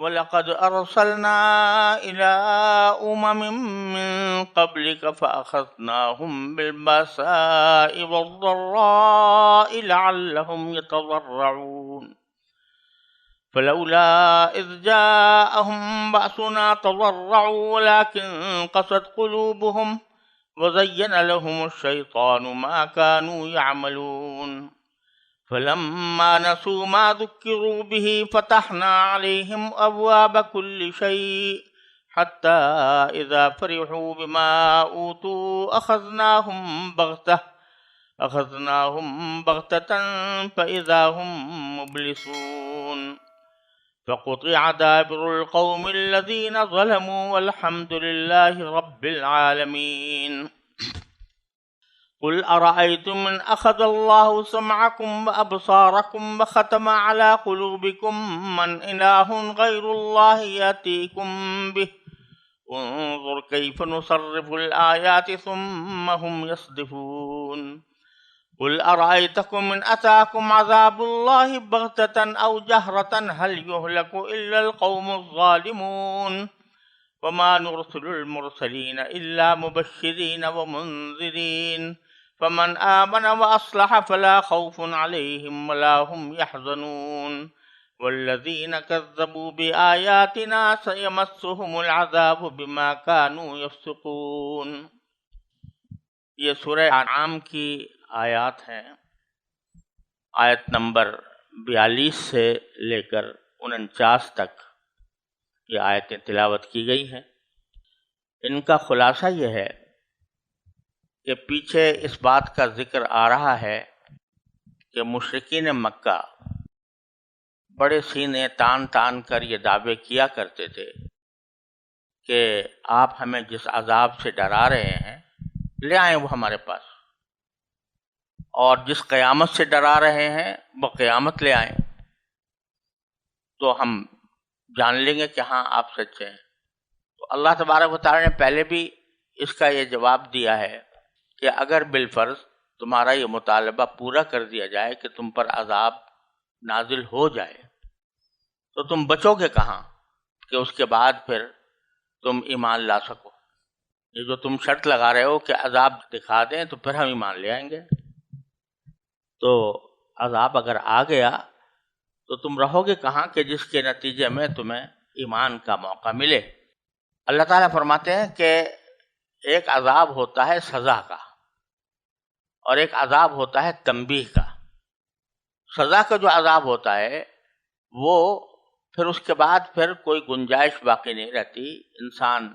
وَلَقَدْ أَرْسَلْنَا إِلَىٰ أُمَمٍ مِّن قَبْلِكَ فَأَخَذْنَاهُم بِالْبَأْسَاءِ وَالضَّرَّاءِ لَعَلَّهُمْ يَتَضَرَّعُونَ فَلَوْلَا إِذْ جَاءَهُم بَأْسُنَا تَضَرَّعُوا وَلَٰكِن قَسَتْ قُلُوبُهُمْ وَزَيَّنَ لَهُمُ الشَّيْطَانُ مَا كَانُوا يَعْمَلُونَ فَلَمَّا نَسُوا مَا ذُكِّرُوا بِهِ فَتَحْنَا عَلَيْهِمْ أَبْوَابَ كُلِّ شَيْءٍ حَتَّىٰ إِذَا فَرِحُوا بِمَا أُوتُوا أَخَذْنَاهُمْ بَغْتَةً فَإِذَا هُمْ مُبْلِسُونَ فَقُطِعَ دَابِرُ الْقَوْمِ الَّذِينَ ظَلَمُوا وَالْحَمْدُ لِلَّهِ رَبِّ الْعَالَمِينَ قُلْ أَرَأَيْتُمْ إِنْ أَخَذَ اللَّهُ سَمْعَكُمْ وَأَبْصَارَكُمْ وَخَتَمَ عَلَىٰ قُلُوبِكُم مَّنْ إِلَٰهٌ غَيْرُ اللَّهِ يَأْتِيكُم بِهِ انظُرْ كَيْفَ نُصَرِّفُ الْآيَاتِ ثُمَّ هُمْ يَصْدِفُونَ قُلْ أَرَأَيْتَكُمْ إِنْ أَتَاكُمْ عَذَابُ اللَّهِ بَغْتَةً أَوْ جَهْرَةً هَلْ يُهْلَكُ إِلَّا الْقَوْمُ الظَّالِمُونَ وَمَا نُرْسِلُ الْمُرْسَلِينَ إِلَّا مُبَشِّرِينَ وَمُنذِرِينَ فَمَنْ آمَنَ وَأَصْلَحَ فَلَا خَوْفٌ عَلَيْهِمْ وَلَا هُمْ يَحْزَنُونَ وَالَّذِينَ كَذَّبُوا بِآيَاتِنَا سَيَمَسُّهُمُ الْعَذَابُ بِمَا كَانُوا يَفْسُقُونَ۔ یہ سورہ انعام کی آیات ہیں، آیت نمبر 42 سے لے کر 49 تک یہ آیتیں تلاوت کی گئی ہیں۔ ان کا خلاصہ یہ ہے کہ پیچھے اس بات کا ذکر آ رہا ہے کہ مشرکین مکہ بڑے سینے تان تان کر یہ دعوے کیا کرتے تھے کہ آپ ہمیں جس عذاب سے ڈرا رہے ہیں لے آئیں وہ ہمارے پاس، اور جس قیامت سے ڈرا رہے ہیں وہ قیامت لے آئیں تو ہم جان لیں گے کہ ہاں آپ سچے ہیں۔ تو اللہ تبارک و تعالی نے پہلے بھی اس کا یہ جواب دیا ہے کہ اگر بالفرض تمہارا یہ مطالبہ پورا کر دیا جائے کہ تم پر عذاب نازل ہو جائے تو تم بچو گے کہاں کہ اس کے بعد پھر تم ایمان لا سکو۔ یہ جو تم شرط لگا رہے ہو کہ عذاب دکھا دیں تو پھر ہم ایمان لے آئیں گے، تو عذاب اگر آ گیا تو تم رہو گے کہاں کہ جس کے نتیجے میں تمہیں ایمان کا موقع ملے۔ اللہ تعالیٰ فرماتے ہیں کہ ایک عذاب ہوتا ہے سزا کا اور ایک عذاب ہوتا ہے تنبیہ کا۔ سزا کا جو عذاب ہوتا ہے وہ پھر اس کے بعد پھر کوئی گنجائش باقی نہیں رہتی، انسان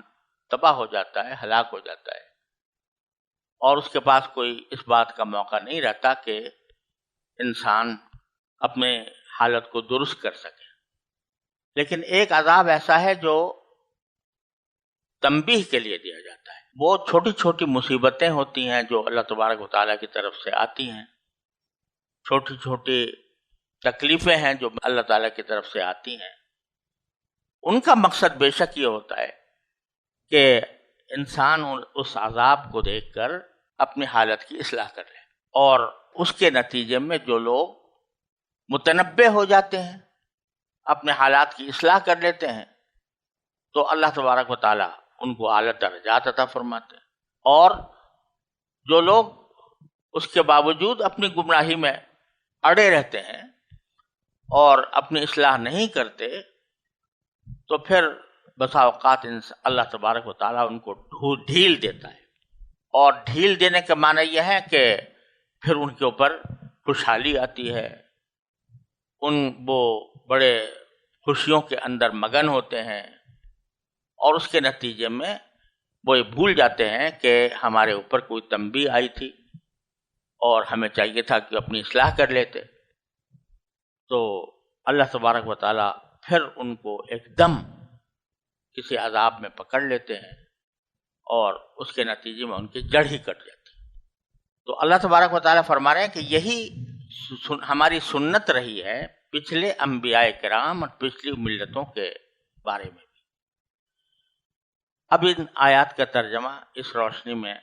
تباہ ہو جاتا ہے، ہلاک ہو جاتا ہے، اور اس کے پاس کوئی اس بات کا موقع نہیں رہتا کہ انسان اپنے حالت کو درست کر سکے۔ لیکن ایک عذاب ایسا ہے جو تنبیہ کے لیے دیا جاتا ہے۔ وہ چھوٹی چھوٹی مصیبتیں ہوتی ہیں جو اللہ تبارک و تعالیٰ کی طرف سے آتی ہیں، چھوٹی چھوٹی تکلیفیں ہیں جو اللہ تعالیٰ کی طرف سے آتی ہیں، ان کا مقصد بے شک یہ ہوتا ہے کہ انسان اس عذاب کو دیکھ کر اپنی حالت کی اصلاح کر لے، اور اس کے نتیجے میں جو لوگ متنبہ ہو جاتے ہیں، اپنے حالات کی اصلاح کر لیتے ہیں، تو اللہ تبارک و تعالیٰ ان کو اعلیٰ درجات عطا فرماتے ہیں، اور جو لوگ اس کے باوجود اپنی گمراہی میں اڑے رہتے ہیں اور اپنی اصلاح نہیں کرتے تو پھر بسا اوقات اللہ تبارک و تعالیٰ ان کو ڈھیل دیتا ہے، اور ڈھیل دینے کا معنی یہ ہے کہ پھر ان کے اوپر خوشحالی آتی ہے، وہ بڑے خوشیوں کے اندر مگن ہوتے ہیں، اور اس کے نتیجے میں وہ یہ بھول جاتے ہیں کہ ہمارے اوپر کوئی تنبیہ آئی تھی اور ہمیں چاہیے تھا کہ اپنی اصلاح کر لیتے۔ تو اللہ تبارک و تعالیٰ پھر ان کو ایک دم کسی عذاب میں پکڑ لیتے ہیں اور اس کے نتیجے میں ان کی جڑ ہی کٹ جاتی ہے۔ تو اللہ تبارک و تعالیٰ فرما رہے ہیں کہ یہی ہماری سنت رہی ہے پچھلے انبیاء کرام اور پچھلی ملتوں کے بارے میں بھی۔ اب ان آیات کا ترجمہ اس روشنی میں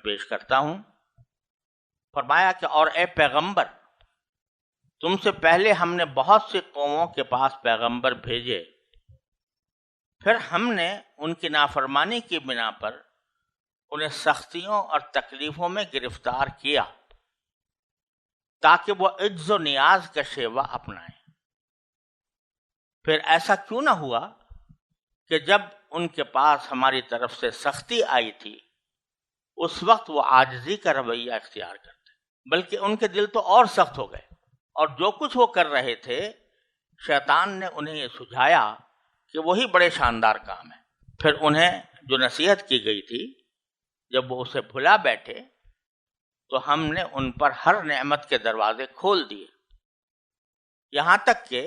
پیش کرتا ہوں۔ فرمایا کہ اور اے پیغمبر تم سے پہلے ہم نے بہت سی قوموں کے پاس پیغمبر بھیجے، پھر ہم نے ان کی نافرمانی کی بنا پر انہیں سختیوں اور تکلیفوں میں گرفتار کیا تاکہ وہ عجز و نیاز کا شیوہ اپنائیں۔ پھر ایسا کیوں نہ ہوا کہ جب ان کے پاس ہماری طرف سے سختی آئی تھی اس وقت وہ عاجزی کا رویہ اختیار کرتے، بلکہ ان کے دل تو اور سخت ہو گئے، اور جو کچھ وہ کر رہے تھے شیطان نے انہیں یہ سجھایا کہ وہی بڑے شاندار کام ہے۔ پھر انہیں جو نصیحت کی گئی تھی جب وہ اسے بھلا بیٹھے تو ہم نے ان پر ہر نعمت کے دروازے کھول دیے، یہاں تک کہ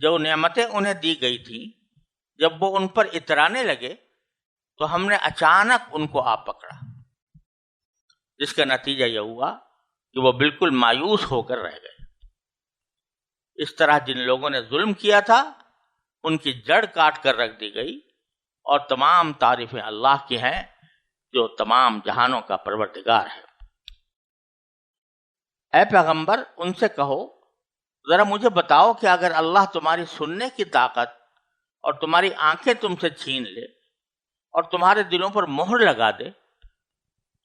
جو نعمتیں انہیں دی گئی تھیں جب وہ ان پر اترانے لگے تو ہم نے اچانک ان کو آ پکڑا، جس کا نتیجہ یہ ہوا کہ وہ بالکل مایوس ہو کر رہ گئے۔ اس طرح جن لوگوں نے ظلم کیا تھا ان کی جڑ کاٹ کر رکھ دی گئی، اور تمام تعریفیں اللہ کی ہیں جو تمام جہانوں کا پروردگار ہے۔ اے پیغمبر ان سے کہو ذرا مجھے بتاؤ کہ اگر اللہ تمہاری سننے کی طاقت اور تمہاری آنکھیں تم سے چھین لے اور تمہارے دلوں پر مہر لگا دے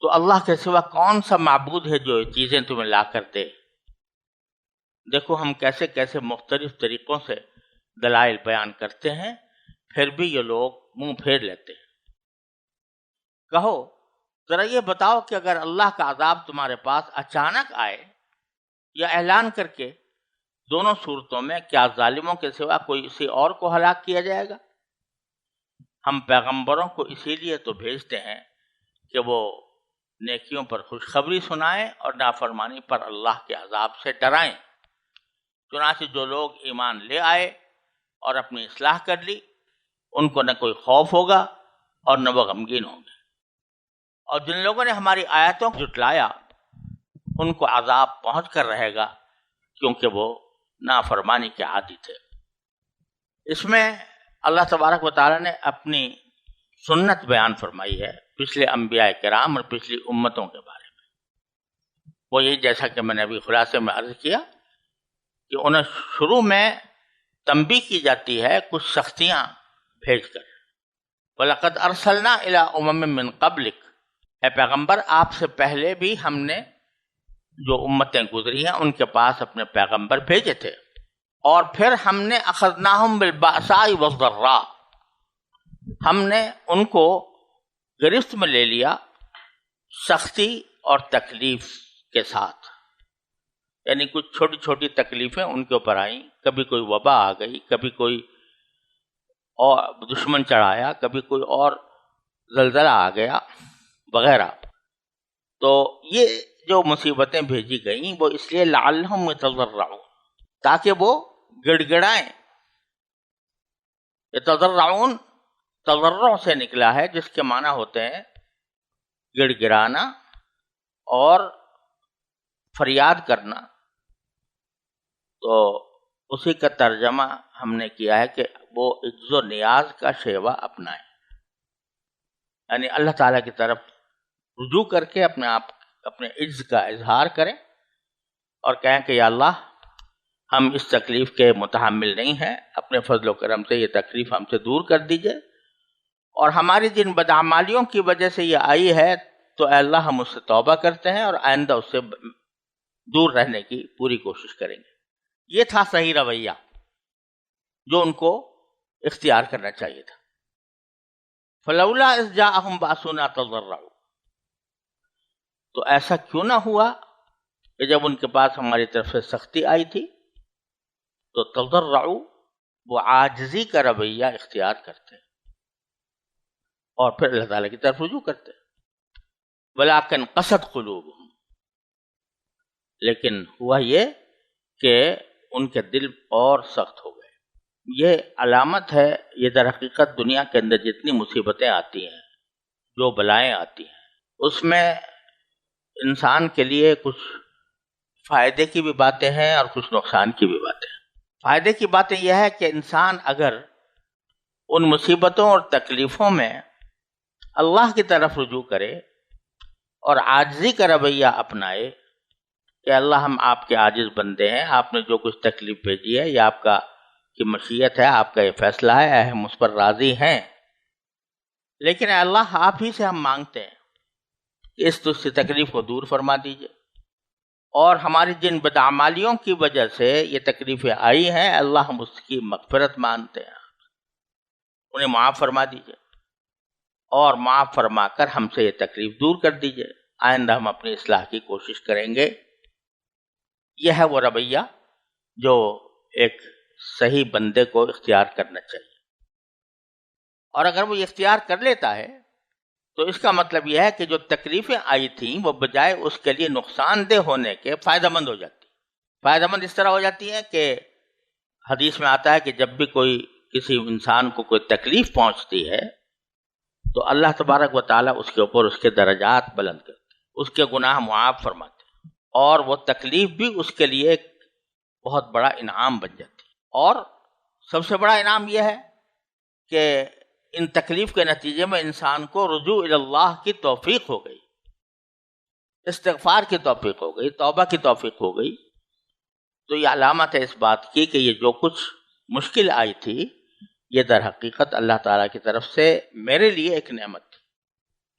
تو اللہ کے سوا کون سا معبود ہے جو یہ چیزیں تمہیں لا کر دے؟ دیکھو ہم کیسے کیسے مختلف طریقوں سے دلائل بیان کرتے ہیں، پھر بھی یہ لوگ منہ پھیر لیتے ہیں۔ کہو ذرا یہ بتاؤ کہ اگر اللہ کا عذاب تمہارے پاس اچانک آئے یا اعلان کر کے، دونوں صورتوں میں کیا ظالموں کے سوا کوئی کسی اور کو ہلاک کیا جائے گا؟ ہم پیغمبروں کو اسی لیے تو بھیجتے ہیں کہ وہ نیکیوں پر خوشخبری سنائیں اور نافرمانی پر اللہ کے عذاب سے ڈرائیں۔ چنانچہ جو لوگ ایمان لے آئے اور اپنی اصلاح کر لی ان کو نہ کوئی خوف ہوگا اور نہ وہ غمگین ہوں گے، اور جن لوگوں نے ہماری آیتوں کو جھٹلایا ان کو عذاب پہنچ کر رہے گا کیونکہ وہ نافرمانی کے عادی تھے۔ اس میں اللہ تبارک و تعالیٰ نے اپنی سنت بیان فرمائی ہے پچھلے انبیاء کرام اور پچھلی امتوں کے بارے میں۔ وہ یہی جیسا کہ میں نے ابھی خلاصے میں عرض کیا کہ انہیں شروع میں تنبیہ کی جاتی ہے کچھ سختیاں بھیج کر، وَلَقَدْ أَرْسَلْنَا إِلَىٰ أُمَمٍ مِّن قَبْلِكَ، اے پیغمبر آپ سے پہلے بھی ہم نے جو امتیں گزری ہیں ان کے پاس اپنے پیغمبر بھیجے تھے، اور پھر ہم نے اخذناہم بالبأساء والضراء، ہم نے ان کو گرفت میں لے لیا سختی اور تکلیف کے ساتھ، یعنی کچھ چھوٹی چھوٹی تکلیفیں ان کے اوپر آئیں، کبھی کوئی وبا آ گئی، کبھی کوئی اور دشمن چڑھایا، کبھی کوئی اور زلزلہ آ گیا وغیرہ۔ تو یہ جو مصیبتیں بھیجی گئیں وہ اس لیے لعلہم یتضرعون، تاکہ وہ گڑ گڑائیں۔ یتضرعون تضرع سے نکلا ہے جس کے معنی ہوتے ہیں گڑ گڑانا اور فریاد کرنا، تو اسی کا ترجمہ ہم نے کیا ہے کہ وہ عجز و نیاز کا شیوہ اپنائیں، یعنی اللہ تعالیٰ کی طرف رجوع کر کے اپنے عجز کا اظہار کریں اور کہیں کہ یا اللہ ہم اس تکلیف کے متحمل نہیں ہیں، اپنے فضل و کرم سے یہ تکلیف ہم سے دور کر دیجئے، اور ہماری جن بدعمالیوں کی وجہ سے یہ آئی ہے تو اے اللہ ہم اس سے توبہ کرتے ہیں اور آئندہ اس سے دور رہنے کی پوری کوشش کریں گے۔ یہ تھا صحیح رویہ جو ان کو اختیار کرنا چاہیے تھا۔ فلولا اذ جاءہم باسنا تضرعوا، تو ایسا کیوں نہ ہوا کہ جب ان کے پاس ہماری طرف سے سختی آئی تھی تو تضرعوا، وہ عاجزی کا رویہ اختیار کرتے اور پھر اللہ تعالیٰ کی طرف رجوع کرتے۔ ولکن قست قلوبہم، لیکن ہوا یہ کہ ان کے دل اور سخت ہو گئے۔ یہ علامت ہے، یہ در حقیقت دنیا کے اندر جتنی مصیبتیں آتی ہیں، جو بلائیں آتی ہیں، اس میں انسان کے لیے کچھ فائدے کی بھی باتیں ہیں اور کچھ نقصان کی بھی باتیں ہیں۔ فائدے کی باتیں یہ ہے کہ انسان اگر ان مصیبتوں اور تکلیفوں میں اللہ کی طرف رجوع کرے اور عاجزی کا رویہ اپنائے کہ اللہ ہم آپ کے عاجز بندے ہیں، آپ نے جو کچھ تکلیف بھیجی ہے یہ آپ کا کی مشیت ہے، آپ کا یہ فیصلہ ہے، ہم اس پر راضی ہیں، لیکن اے اللہ آپ ہی سے ہم مانگتے ہیں کہ اس تجھ تکلیف کو دور فرما دیجئے، اور ہماری جن بدعمالیوں کی وجہ سے یہ تکلیفیں آئی ہیں اللہ ہم اس کی مغفرت مانتے ہیں، انہیں معاف فرما دیجئے اور معاف فرما کر ہم سے یہ تکلیف دور کر دیجئے، آئندہ ہم اپنی اصلاح کی کوشش کریں گے۔ یہ ہے وہ رویہ جو ایک صحیح بندے کو اختیار کرنا چاہیے، اور اگر وہ اختیار کر لیتا ہے تو اس کا مطلب یہ ہے کہ جو تکلیفیں آئی تھیں وہ بجائے اس کے لیے نقصان دہ ہونے کے فائدہ مند ہو جاتی، فائدہ مند اس طرح ہو جاتی ہے کہ حدیث میں آتا ہے کہ جب بھی کوئی کسی انسان کو کوئی تکلیف پہنچتی ہے تو اللہ تبارک و تعالیٰ اس کے اوپر اس کے درجات بلند کرتے، اس کے گناہ معاف فرماتے، اور وہ تکلیف بھی اس کے لیے ایک بہت بڑا انعام بن جاتی ہے۔ اور سب سے بڑا انعام یہ ہے کہ ان تکلیف کے نتیجے میں انسان کو رجوع اللہ کی توفیق ہو گئی، استغفار کی توفیق ہو گئی، توبہ کی توفیق ہو گئی۔ تو یہ علامت ہے اس بات کی کہ یہ جو کچھ مشکل آئی تھی یہ در حقیقت اللہ تعالیٰ کی طرف سے میرے لیے ایک نعمت تھی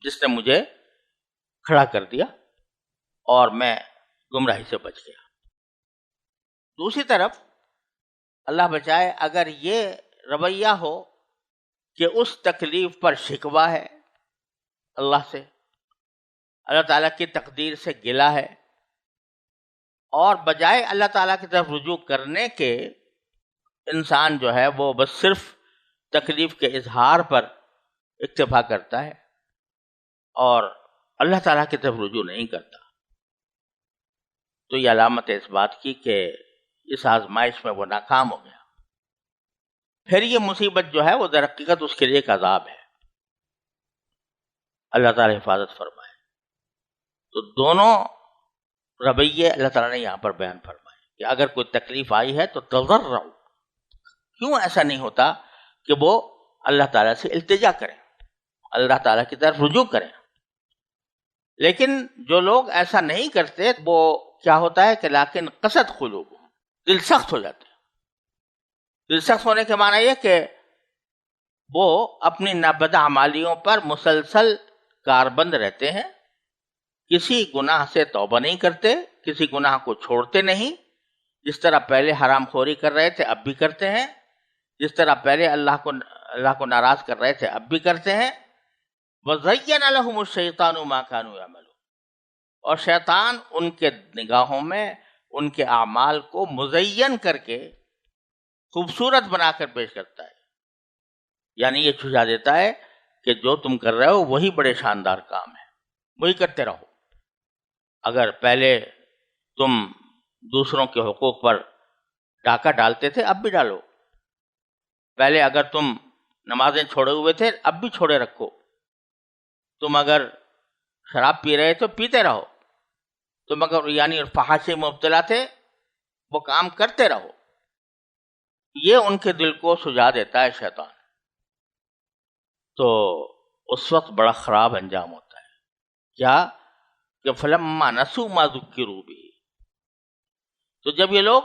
جس نے مجھے کھڑا کر دیا اور میں گمراہی سے بچ گیا۔ دوسری طرف اللہ بچائے اگر یہ رویہ ہو کہ اس تکلیف پر شکوہ ہے اللہ سے، اللہ تعالیٰ کی تقدیر سے گلہ ہے، اور بجائے اللہ تعالیٰ کی طرف رجوع کرنے کے انسان جو ہے وہ بس صرف تکلیف کے اظہار پر اکتفا کرتا ہے اور اللہ تعالیٰ کی طرف رجوع نہیں کرتا، تو یہ علامت ہے اس بات کی کہ اس آزمائش میں وہ ناکام ہو گیا۔ پھر یہ مصیبت جو ہے وہ در حقیقت اس کے لیے ایک عذاب ہے، اللہ تعالیٰ حفاظت فرمائے۔ تو دونوں رویے اللہ تعالیٰ نے یہاں پر بیان فرمائے کہ اگر کوئی تکلیف آئی ہے تو تضرعوا، کیوں ایسا نہیں ہوتا کہ وہ اللہ تعالیٰ سے التجا کریں، اللہ تعالیٰ کی طرف رجوع کریں۔ لیکن جو لوگ ایسا نہیں کرتے وہ کیا ہوتا ہے کہ لیکن قست قلوب، دل سخت ہو جاتے ہیں۔ دل سخت ہونے کے معنی یہ کہ وہ اپنی بدعمالیوں پر مسلسل کاربند رہتے ہیں، کسی گناہ سے توبہ نہیں کرتے، کسی گناہ کو چھوڑتے نہیں، جس طرح پہلے حرام خوری کر رہے تھے اب بھی کرتے ہیں، جس طرح پہلے اللہ کو ناراض کر رہے تھے اب بھی کرتے ہیں۔ وَزَيَّنَ لَهُمُ الشَّيْطَانُ مَا كَانُوا يَعْمَلُونَ، اور شیطان ان کے نگاہوں میں ان کے اعمال کو مزین کر کے خوبصورت بنا کر پیش کرتا ہے، یعنی یہ سجھا دیتا ہے کہ جو تم کر رہے ہو وہی بڑے شاندار کام ہے، وہی کرتے رہو۔ اگر پہلے تم دوسروں کے حقوق پر ڈاکہ ڈالتے تھے اب بھی ڈالو، پہلے اگر تم نمازیں چھوڑے ہوئے تھے اب بھی چھوڑے رکھو، تم اگر شراب پی رہے تو پیتے رہو، تم اگر یعنی فحاشی میں مبتلا تھے وہ کام کرتے رہو۔ یہ ان کے دل کو سجا دیتا ہے شیطان، تو اس وقت بڑا خراب انجام ہوتا ہے۔ کیا کہ فلما نسوا ما ذکروا بہ، تو جب یہ لوگ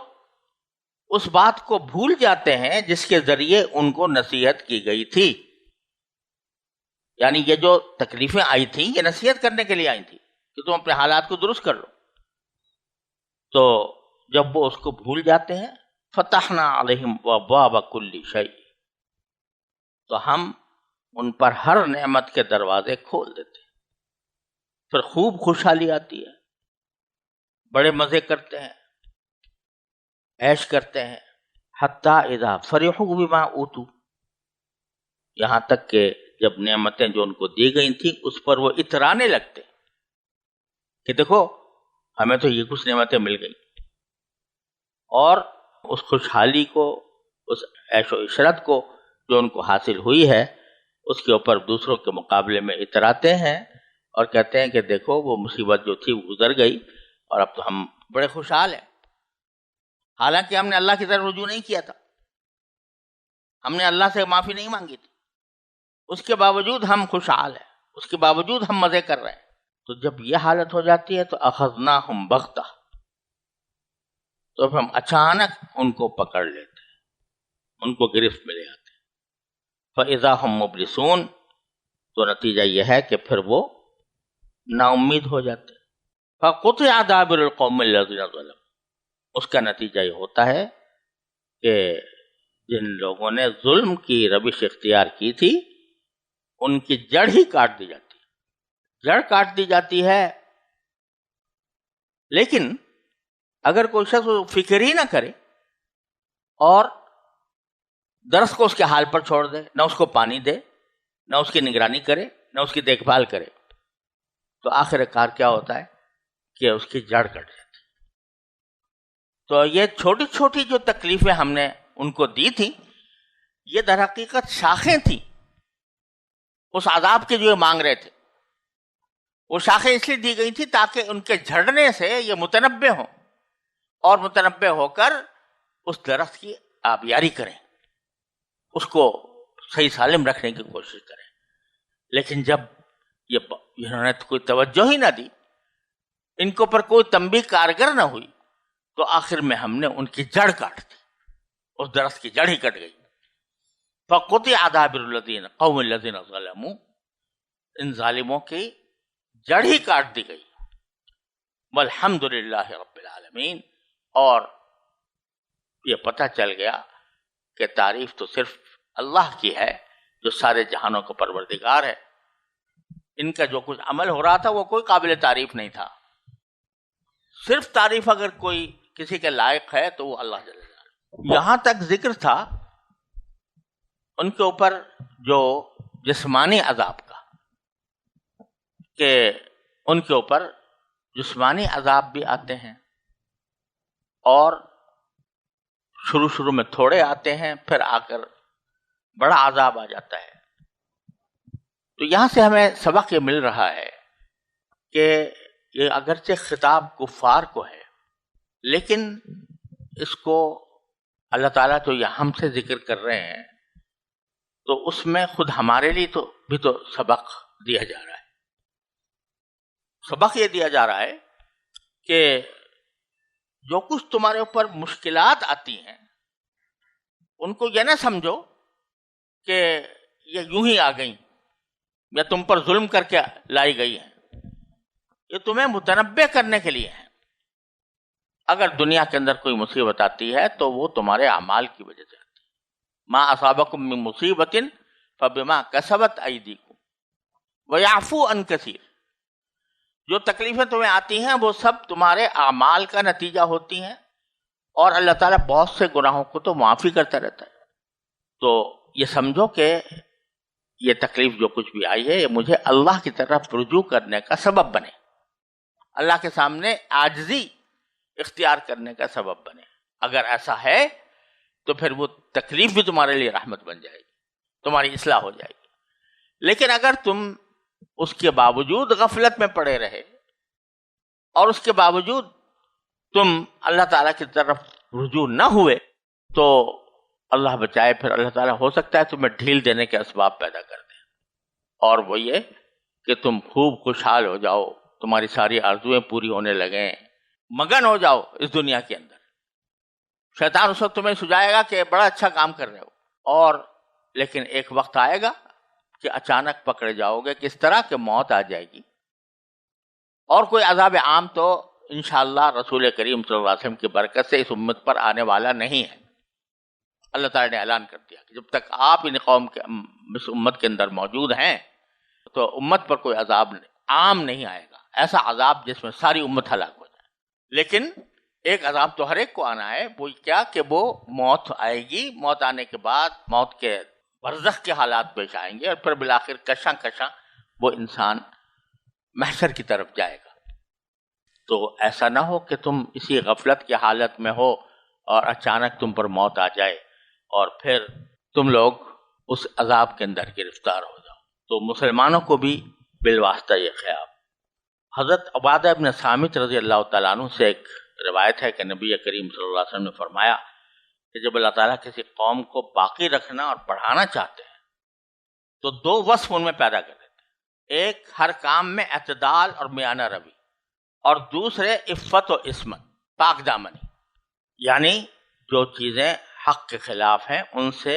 اس بات کو بھول جاتے ہیں جس کے ذریعے ان کو نصیحت کی گئی تھی، یعنی یہ جو تکلیفیں آئی تھیں یہ نصیحت کرنے کے لیے آئی تھی کہ تم اپنے حالات کو درست کر لو، تو جب وہ اس کو بھول جاتے ہیں فتحنا علیہم ابواب کل شیء، تو ہم ان پر ہر نعمت کے دروازے کھول دیتے ہیں، پھر خوب خوشحالی آتی ہے، بڑے مزے کرتے ہیں، عیش کرتے ہیں، حتی اذا فرحوا بما اوتوا، یہاں تک کہ جب نعمتیں جو ان کو دی گئی تھیں اس پر وہ اترانے لگتے کہ دیکھو ہمیں تو یہ کچھ نعمتیں مل گئی، اور اس خوشحالی کو، اس عیش و عشرت کو جو ان کو حاصل ہوئی ہے اس کے اوپر دوسروں کے مقابلے میں اتراتے ہیں اور کہتے ہیں کہ دیکھو وہ مصیبت جو تھی وہ گزر گئی اور اب تو ہم بڑے خوشحال ہیں، حالانکہ ہم نے اللہ کی طرف رجوع نہیں کیا تھا، ہم نے اللہ سے معافی نہیں مانگی تھی، اس کے باوجود ہم خوشحال ہیں، اس کے باوجود ہم مزے کر رہے ہیں۔ تو جب یہ حالت ہو جاتی ہے تو اخذناہم بغتہ، تو پھر ہم اچانک ان کو پکڑ لیتے، ان کو گرفت میں لے آتے، فَإِذَا هُمْ مُبْلِسُونَ، تو نتیجہ یہ ہے کہ پھر وہ نا امید ہو جاتے۔ فَقُطِعَ دَابِرُ الْقَوْمِ الَّذِينَ ظَلَمُوا، اس کا نتیجہ یہ ہوتا ہے کہ جن لوگوں نے ظلم کی روش اختیار کی تھی ان کی جڑ ہی کاٹ دی جاتی، جڑ کاٹ دی جاتی ہے۔ لیکن اگر کوئی شخص فکر ہی نہ کرے اور درخت کو اس کے حال پر چھوڑ دے، نہ اس کو پانی دے، نہ اس کی نگرانی کرے، نہ اس کی دیکھ بھال کرے، تو آخر کار کیا ہوتا ہے کہ اس کی جڑ کٹ جاتی۔ تو یہ چھوٹی چھوٹی جو تکلیفیں ہم نے ان کو دی تھی، یہ در حقیقت شاخیں تھیں اس عذاب کے جو یہ مانگ رہے تھے۔ وہ شاخیں اس لیے دی گئی تھی تاکہ ان کے جھڑنے سے یہ متنبع ہوں اور متنبع ہو کر اس درخت کی آبیاری کریں، اس کو صحیح سالم رکھنے کی کوشش کریں۔ لیکن جب انہوں نے کوئی توجہ ہی نہ دی، ان کے اوپر کوئی تنبیہ کارگر نہ ہوئی، تو آخر میں ہم نے ان کی جڑ کاٹ دی، اس درخت کی جڑ ہی کٹ گئی۔ فَقُطِعَ دَابِرُ الَّذِينَ قَوْمِ الَّذِينَ ظَلَمُوا، ان ظالموں کی جڑ ہی کاٹ دی گئی۔ وَالْحَمْدُ لِلَّهِ رَبِّ الْعَالَمِينَ، اور یہ پتہ چل گیا کہ تعریف تو صرف اللہ کی ہے جو سارے جہانوں کا پروردگار ہے۔ ان کا جو کچھ عمل ہو رہا تھا وہ کوئی قابل تعریف نہیں تھا۔ صرف تعریف اگر کوئی کسی کے لائق ہے تو وہ اللہ جل جلالہ۔ یہاں تک ذکر تھا ان کے اوپر جو جسمانی عذاب کا، کہ ان کے اوپر جسمانی عذاب بھی آتے ہیں، اور شروع میں تھوڑے آتے ہیں، پھر آ کر بڑا عذاب آ جاتا ہے۔ تو یہاں سے ہمیں سبق یہ مل رہا ہے کہ یہ اگرچہ خطاب کفار کو ہے، لیکن اس کو اللہ تعالیٰ تو یہ ہم سے ذکر کر رہے ہیں، تو اس میں خود ہمارے لیے بھی تو سبق دیا جا رہا ہے۔ سبق یہ دیا جا رہا ہے کہ جو کچھ تمہارے اوپر مشکلات آتی ہیں ان کو یہ نہ سمجھو کہ یہ یوں ہی آ گئیں یا تم پر ظلم کر کے لائی گئی ہیں، یہ تمہیں متنبع کرنے کے لیے ہے۔ اگر دنیا کے اندر کوئی مصیبت آتی ہے تو وہ تمہارے اعمال کی وجہ سے آتی ہے۔ ما اصابکم من مصیبت فبما کسبت ایدیکم ویعفو عن کثیر، جو تکلیفیں تمہیں آتی ہیں وہ سب تمہارے اعمال کا نتیجہ ہوتی ہیں، اور اللہ تعالیٰ بہت سے گناہوں کو تو معافی کرتا رہتا ہے۔ تو یہ سمجھو کہ یہ تکلیف جو کچھ بھی آئی ہے یہ مجھے اللہ کی طرف رجوع کرنے کا سبب بنے، اللہ کے سامنے عاجزی اختیار کرنے کا سبب بنے۔ اگر ایسا ہے تو پھر وہ تکلیف بھی تمہارے لیے رحمت بن جائے گی، تمہاری اصلاح ہو جائے گی۔ لیکن اگر تم اس کے باوجود غفلت میں پڑے رہے اور اس کے باوجود تم اللہ تعالیٰ کی طرف رجوع نہ ہوئے، تو اللہ بچائے، پھر اللہ تعالیٰ ہو سکتا ہے تمہیں ڈھیل دینے کے اسباب پیدا کر دیں، اور وہ یہ کہ تم خوب خوشحال ہو جاؤ، تمہاری ساری آرزویں پوری ہونے لگیں، مگن ہو جاؤ اس دنیا کے اندر۔ شیطان اس وقت تمہیں سجائے گا کہ بڑا اچھا کام کر رہے ہو، اور لیکن ایک وقت آئے گا کہ اچانک پکڑے جاؤ گے، کس طرح کہ موت آ جائے گی۔ اور کوئی عذاب عام تو انشاءاللہ رسول کریم صلی اللہ علیہ وسلم کی برکت سے اس امت پر آنے والا نہیں ہے۔ اللہ تعالیٰ نے اعلان کر دیا کہ جب تک آپ ان قوم کے اس امت کے اندر موجود ہیں تو امت پر کوئی عذاب عام نہیں آئے گا، ایسا عذاب جس میں ساری امت ہلاک ہو جائے۔ لیکن ایک عذاب تو ہر ایک کو آنا ہے، وہ کیا کہ وہ موت آئے گی، موت آنے کے بعد موت کے برزخ کے حالات پیش آئیں گے، اور پھر بالآخر کشاں کشاں وہ انسان محشر کی طرف جائے گا۔ تو ایسا نہ ہو کہ تم اسی غفلت کی حالت میں ہو اور اچانک تم پر موت آ جائے اور پھر تم لوگ اس عذاب کے اندر گرفتار ہو جاؤ۔ تو مسلمانوں کو بھی بالواسطہ یہ خیال۔ حضرت عبادہ ابن صامت رضی اللہ تعالیٰ عنہ سے ایک روایت ہے کہ نبی کریم صلی اللہ علیہ وسلم نے فرمایا کہ جب اللہ تعالیٰ کسی قوم کو باقی رکھنا اور بڑھانا چاہتے ہیں تو دو وصف ان میں پیدا کر دیتے ہیں، ایک ہر کام میں اعتدال اور میانہ روی، اور دوسرے عفت و عصمت، پاک دامنی۔ یعنی جو چیزیں حق کے خلاف ہیں ان سے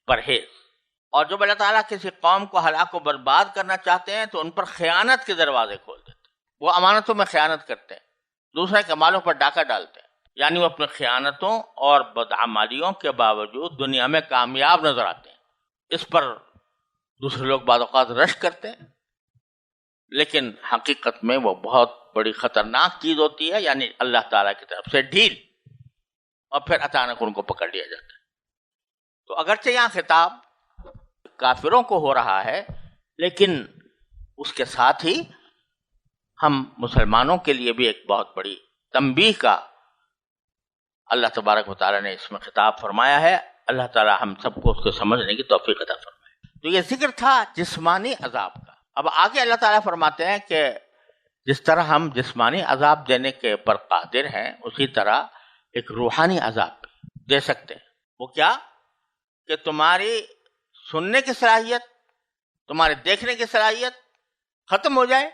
پرہیز. اور جب اللہ تعالیٰ کسی قوم کو ہلاک و برباد کرنا چاہتے ہیں تو ان پر خیانت کے دروازے کھول دیتے ہیں. وہ امانتوں میں خیانت کرتے ہیں، دوسرے کے مالوں پر ڈاکہ ڈالتے ہیں. یعنی وہ اپنے خیانتوں اور بدعمالیوں کے باوجود دنیا میں کامیاب نظر آتے ہیں. اس پر دوسرے لوگ بعض اوقات رشک کرتے ہیں، لیکن حقیقت میں وہ بہت بڑی خطرناک چیز ہوتی ہے، یعنی اللہ تعالیٰ کی طرف سے ڈھیل، اور پھر اچانک ان کو پکڑ لیا جاتا ہے. تو اگرچہ یہاں خطاب کافروں کو ہو رہا ہے، لیکن اس کے ساتھ ہی ہم مسلمانوں کے لیے بھی ایک بہت بڑی تنبیہ کا اللہ تبارک و تعالیٰ نے اس میں خطاب فرمایا ہے. اللہ تعالیٰ ہم سب کو اس کو سمجھنے کی توفیق عطا فرمائے. تو یہ ذکر تھا جسمانی عذاب کا. اب آگے اللہ تعالیٰ فرماتے ہیں کہ جس طرح ہم جسمانی عذاب دینے کے پر قادر ہیں، اسی طرح ایک روحانی عذاب بھی دے سکتے ہیں. وہ کیا؟ کہ تمہاری سننے کی صلاحیت، تمہارے دیکھنے کی صلاحیت ختم ہو جائے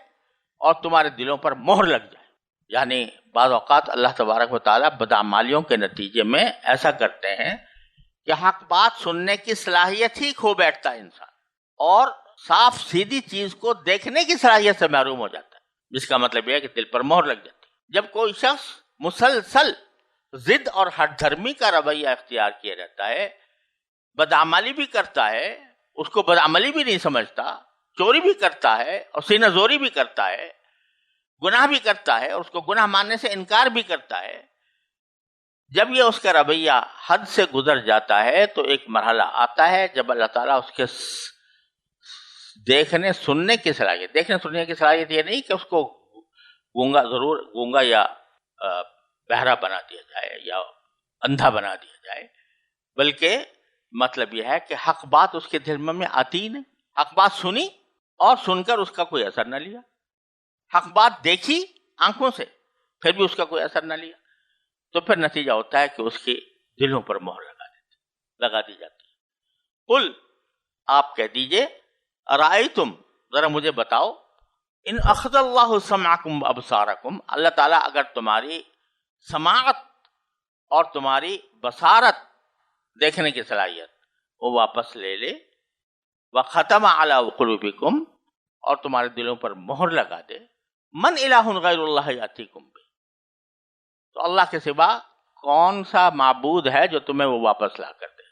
اور تمہارے دلوں پر مہر لگ جائے. یعنی بعض اوقات اللہ تبارک و تعالیٰ بدعمالیوں کے نتیجے میں ایسا کرتے ہیں کہ حق بات سننے کی صلاحیت ہی کھو بیٹھتا ہے انسان، اور صاف سیدھی چیز کو دیکھنے کی صلاحیت سے محروم ہو جاتا ہے، جس کا مطلب یہ ہے کہ دل پر مہر لگ جاتی ہے. جب کوئی شخص مسلسل ضد اور ہٹ دھرمی کا رویہ اختیار کیے رہتا ہے، بدعملی بھی کرتا ہے، اس کو بدعملی بھی نہیں سمجھتا، چوری بھی کرتا ہے اور سینہ زوری بھی کرتا ہے، گناہ بھی کرتا ہے اور اس کو گناہ ماننے سے انکار بھی کرتا ہے، جب یہ اس کا رویہ حد سے گزر جاتا ہے تو ایک مرحلہ آتا ہے جب اللہ تعالیٰ اس کے دیکھنے سننے کی صلاحیت، دیکھنے سننے کی صلاحیت یہ نہیں کہ اس کو گونگا یا بہرا بنا دیا جائے یا اندھا بنا دیا جائے، بلکہ مطلب یہ ہے کہ حق بات اس کے دل میں آتی ہی نہیں. حق بات سنی اور سن کر اس کا کوئی اثر نہ لیا، حق بات دیکھی آنکھوں سے پھر بھی اس کا کوئی اثر نہ لیا، تو پھر نتیجہ ہوتا ہے کہ اس کے دلوں پر مہر لگا دی جاتی ہے. قل، آپ کہہ دیجئے، ارائیتم، ذرا مجھے بتاؤ، ان اخذ اللہ سمعکم ابصارکم، اللہ تعالیٰ اگر تمہاری سماعت اور تمہاری بصارت، دیکھنے کی صلاحیت، وہ واپس لے لے، وختم علی قلوبکم، اور تمہارے دلوں پر مہر لگا دے، من الہ غیر اللہ یاتیکم بہ، تو اللہ کے سوا کون سا معبود ہے جو تمہیں وہ واپس لا کر دے.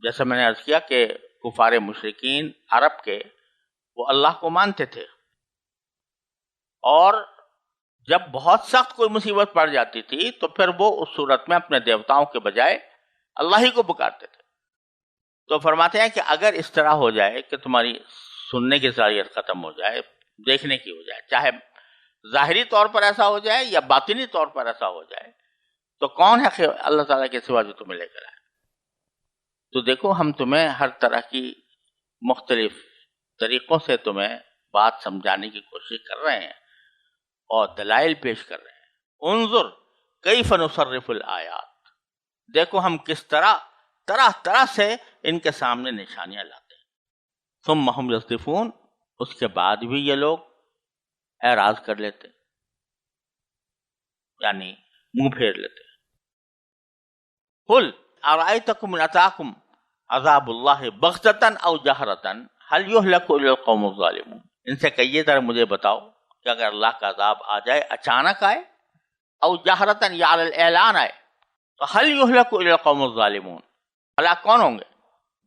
جیسا میں نے عرض کیا کہ کفار مشرکین عرب کے وہ اللہ کو مانتے تھے، اور جب بہت سخت کوئی مصیبت پڑ جاتی تھی تو پھر وہ اس صورت میں اپنے دیوتاؤں کے بجائے اللہ ہی کو پکارتے تھے. تو فرماتے ہیں کہ اگر اس طرح ہو جائے کہ تمہاری سننے کی صلاحیت ختم ہو جائے، دیکھنے کی ہو جائے، چاہے ظاہری طور پر ایسا ہو جائے یا باطنی طور پر ایسا ہو جائے، تو کون ہے اللہ تعالیٰ کے سوا جو تمہیں لے کر آئے؟ تو دیکھو، ہم تمہیں ہر طرح کی مختلف طریقوں سے تمہیں بات سمجھانے کی کوشش کر رہے ہیں اور دلائل پیش کر رہے ہیں. انظر کیف نصرف الآیات، دیکھو ہم کس طرح طرح سے ان کے سامنے نشانیاں لاتے ہیں. ثم ہم یصدفون، اس کے بعد بھی یہ لوگ اعراض کر لیتے، یعنی منہ پھیر لیتے. قل ارأیتکم ان اتاکم عذاب اللہ بغتۃ او جہرۃ هل یہلک الا القوم الظالمون، ان سے کہیے ذرا مجھے بتاؤ کہ اگر اللہ کا عذاب آ جائے، اچانک آئے، او جہرۃ یا علی الاعلان آئے، تو هل یہلک الا القوم الظالمون، ہلاک کون ہوں گے؟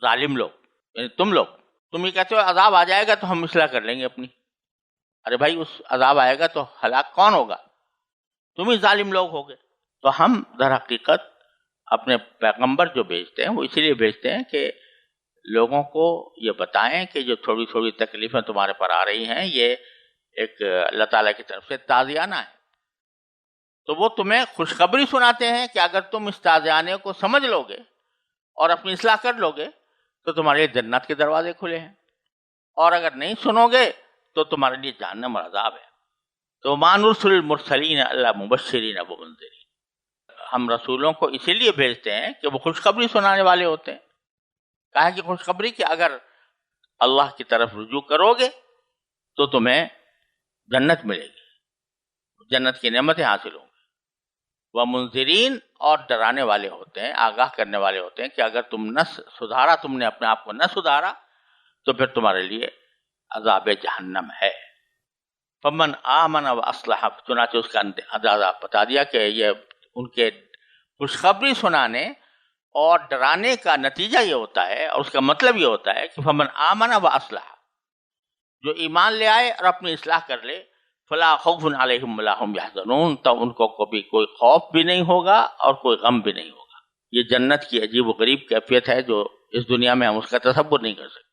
ظالم لوگ، یعنی تم لوگ. تم یہ کہتے ہو عذاب آ جائے گا تو ہم اصلاح کر لیں گے اپنی. ارے بھائی، اس عذاب آئے گا تو ہلاک کون ہوگا؟ تم ہی ظالم لوگ ہوگے. تو ہم در حقیقت اپنے پیغمبر جو بھیجتے ہیں وہ اسی لیے بھیجتے ہیں کہ لوگوں کو یہ بتائیں کہ جو تھوڑی تھوڑی تکلیفیں تمہارے پر آ رہی ہیں، یہ ایک اللہ تعالیٰ کی طرف سے تعزیانہ ہے. تو وہ تمہیں خوشخبری سناتے ہیں کہ اگر تم اس تعزیانے کو سمجھ لو گے اور اپنی اصلاح کر لو گے تو تمہارے لیے جنت کے دروازے کھلے ہیں، اور اگر نہیں سنو گے تو تمہارے لیے جہنم اور عذاب ہے. تو ما نرسل المرسلین الا مبشرین ومنذرین، ہم رسولوں کو اسی لیے بھیجتے ہیں کہ وہ خوشخبری سنانے والے ہوتے ہیں. کہا کہ خوشخبری کہ اگر اللہ کی طرف رجوع کرو گے تو تمہیں جنت ملے گی، جنت کی نعمتیں حاصل ہوں گی. ومنذرین، اور ڈرانے والے ہوتے ہیں، آگاہ کرنے والے ہوتے ہیں کہ اگر تم نہ سدھارا، تم نے اپنے آپ کو نہ سدھارا تو پھر تمہارے لیے عذاب جہنم ہے۔ فمن آمن واصلح، چنانچہ اس کا اندازہ بتا دیا کہ یہ ان کے خوشخبری سنانے اور ڈرانے کا نتیجہ یہ ہوتا ہے، اور اس کا مطلب یہ ہوتا ہے کہ فمن آمن واصلح، جو ایمان لے آئے اور اپنی اصلاح کر لے، فلا خوف علیہم ولا هم یحزنون، تو ان کو کبھی کوئی خوف بھی نہیں ہوگا اور کوئی غم بھی نہیں ہوگا۔ یہ جنت کی عجیب و غریب کیفیت ہے جو اس دنیا میں ہم اس کا تصور نہیں کر سکتے۔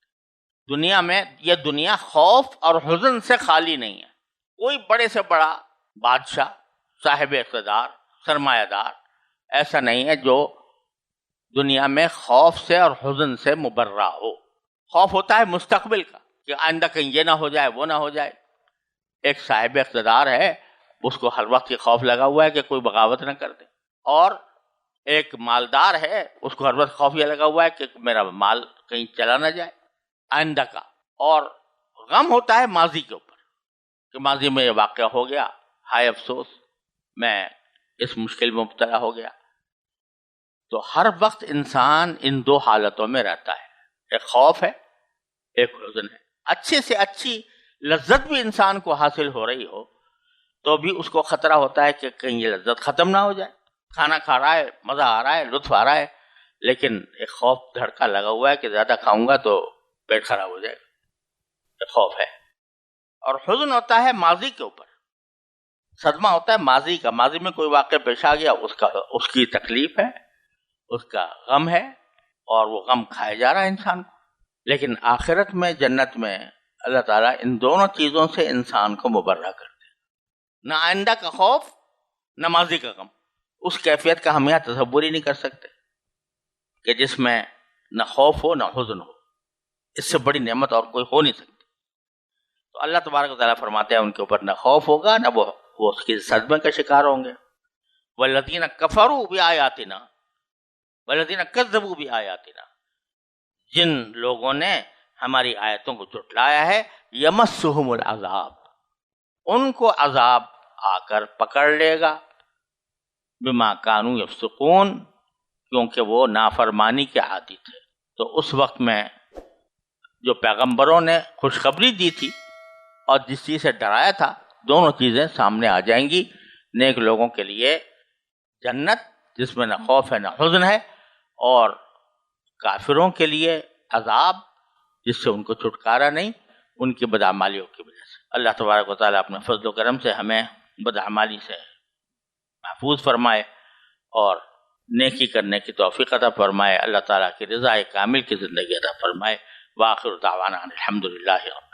دنیا میں یہ دنیا خوف اور حزن سے خالی نہیں ہے۔ کوئی بڑے سے بڑا بادشاہ، صاحب اقتدار، سرمایہ دار ایسا نہیں ہے جو دنیا میں خوف سے اور حزن سے مبرہ ہو۔ خوف ہوتا ہے مستقبل کا کہ آئندہ کہیں یہ نہ ہو جائے، وہ نہ ہو جائے۔ ایک صاحب اقتدار ہے، اس کو ہر وقت یہ خوف لگا ہوا ہے کہ کوئی بغاوت نہ کر دے، اور ایک مالدار ہے، اس کو ہر وقت خوف یہ لگا ہوا ہے کہ میرا مال کہیں چلا نہ جائے آئندہ کا۔ اور غم ہوتا ہے ماضی کے اوپر کہ ماضی میں یہ واقعہ ہو گیا، ہائے افسوس میں اس مشکل میں مبتلا ہو گیا۔ تو ہر وقت انسان ان دو حالتوں میں رہتا ہے، ایک خوف ہے، ایک حزن ہے۔ اچھے سے اچھی لذت بھی انسان کو حاصل ہو رہی ہو تو بھی اس کو خطرہ ہوتا ہے کہ کہیں یہ لذت ختم نہ ہو جائے۔ کھانا کھا رہا ہے، مزہ آ رہا ہے، لطف آ رہا ہے، لیکن ایک خوف دھڑکا لگا ہوا ہے کہ زیادہ کھاؤں گا تو پیٹ خراب ہو جائے گا، ایک خوف ہے۔ اور حزن ہوتا ہے ماضی کے اوپر، صدمہ ہوتا ہے ماضی کا، ماضی میں کوئی واقعہ پیش آ گیا، اس کی تکلیف ہے، اس کا غم ہے، اور وہ غم کھایا جا رہا ہے انسان کو۔ لیکن آخرت میں، جنت میں، اللہ تعالیٰ ان دونوں چیزوں سے انسان کو مبرہ کرتے ہیں، نہ آئندہ کا خوف، نہ ماضی کا غم۔ اس کیفیت کا ہم یہاں تصور ہی نہیں کر سکتے کہ جس میں نہ خوف ہو نہ حزن ہو۔ اس سے بڑی نعمت اور کوئی ہو نہیں سکتی۔ تو اللہ تبارک و تعالیٰ فرماتے ہیں ان کے اوپر نہ خوف ہوگا، نہ وہ اس کی صدمے کا شکار ہوں گے۔ والذین کفروا بآیاتنا، والذین کذبوا بآیاتنا، جن لوگوں نے ہماری آیتوں کو جھٹلایا ہے، یمسہم العذاب، ان کو عذاب آ کر پکڑ لے گا، بما کانوا یفسقون، کیونکہ وہ نافرمانی کے عادی تھے۔ تو اس وقت میں جو پیغمبروں نے خوشخبری دی تھی اور جس چیز سے ڈرایا تھا، دونوں چیزیں سامنے آ جائیں گی۔ نیک لوگوں کے لیے جنت جس میں نہ خوف ہے نہ حزن ہے، اور کافروں کے لیے عذاب جس سے ان کو چھٹکارا نہیں، ان کی بدعمالیوں کی وجہ سے۔ اللہ تبارک و تعالیٰ اپنے فضل و کرم سے ہمیں بدعمالی سے محفوظ فرمائے اور نیکی کرنے کی توفیق عطا فرمائے۔ اللہ تعالیٰ کی رضا کامل کی زندگی عطا فرمائے۔ وآخر دعوانا الحمدللہ رب